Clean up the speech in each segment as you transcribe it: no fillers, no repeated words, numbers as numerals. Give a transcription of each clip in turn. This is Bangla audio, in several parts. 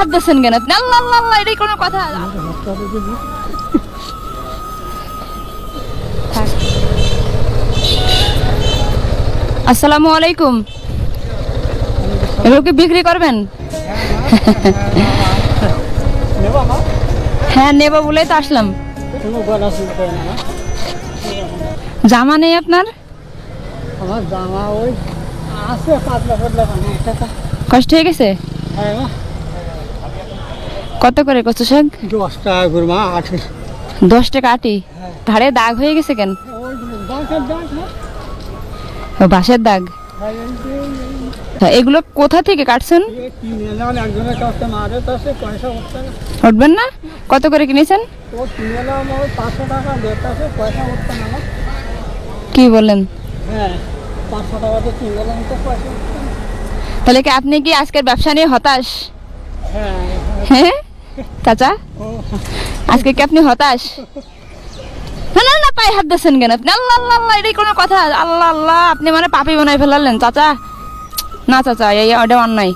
হাত দিচ্ছেন কেন আপনি? আল্লাহ আল্লাহ আল্লাহ, এটাই কোনো কথা? আসসালামু আলাইকুম। এগুলো কি বিক্রি করবেন? হ্যাঁ নেব বলেই তো আসলাম। জামা নেই আপনার? আমার জামা ওই আছে পাতলা পাতলা টাকা। কষ্ট হয়ে গেছে? কত করে কচু শাক? 10 টাকা গুরমা 8। 10 টাকা আটি? ঘাড়ে দাগ হয়ে গেছে কেন? ও, বাঁশের দাগ। এগুলো কোথা থেকে কাটছেন? একজনের কাছে মারে তাছে পয়সা উঠবেন না? কত করে কিনেছেন? ও কিনে এলাম 500 টাকা বেতাছে পয়সা উঠছে না। কি বলেন? হ্যাঁ 500 টাকা দিয়ে কিনে এলাম তো পয়সা। তাহলে কি আপনি কি আজকের ব্যবসা নিয়ে হতাশ? হ্যাঁ হ্যাঁ চাচা, আজকে কি আপনি হতাশ? না না না, পায়ে হাত দিচ্ছেন কেন আপনি? আল্লাহ আল্লাহ আল্লাহ, এটাই কোনো কথা? আল্লাহ আল্লাহ, আপনি মানে পাপি বানাই ফেলালেন চাচা। না চাচা, ওটা অন্যায়।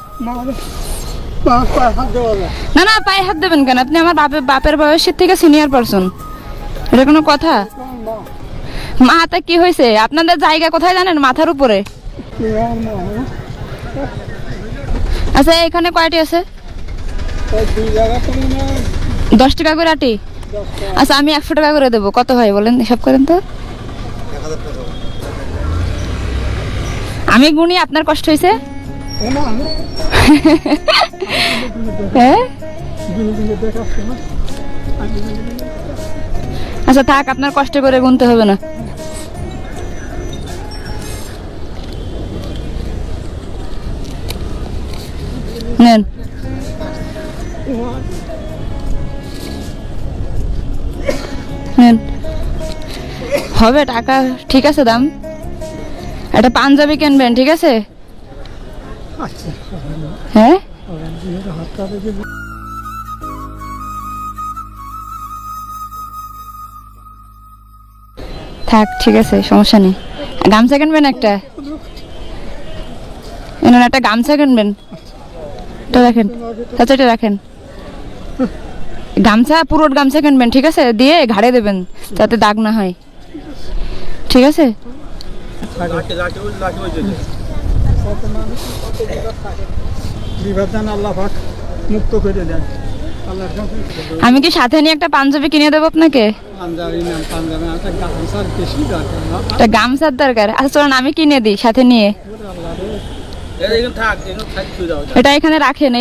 না না, পায়ে হাত দেবেন কেন আপনি? আমার বাপের বয়সের থেকে সিনিয়র পারসন, এটা কোনো কথা? মাথা কি হয়েছে আপনাদের? জায়গা কোথায় জানেন? মাথার উপরে। আচ্ছা এখানে কয়টি আছে? 10 টাকা করে আটি? আচ্ছা আমি 100 টাকা করে দেবো। কত হয় বলেন, হিসাব করেন তো। আমি গুনি, আপনার কষ্ট হয়েছে? হ্যাঁ আচ্ছা থাক, আপনার কষ্ট করে গুনতে হবে না। নেন। নেন, হবে টাকা, ঠিক আছে দাম। একটা পাঞ্জাবি কিনবেন, ঠিক আছে? হ্যাঁ থাক, ঠিক আছে, সমস্যা নেই। গামছা কিনবেন একটা? একটা গামছা কিনবেন, এটা রাখেন চাচা, এটা রাখেন। গামছা, পুরোট গামছা কিনবেন, ঠিক আছে? দিয়ে ঘাড়ে দেবেন যাতে দাগ না হয়, ঠিক আছে? মুক্ত করে দেন। আমি কি সাথে নিয়ে একটা পাঞ্জাবি কিনে দেবো আপনাকে? একটা গামছার দরকার? আচ্ছা চলুন আমি কিনে দিই সাথে নিয়ে। এটা এখানে রাখেন।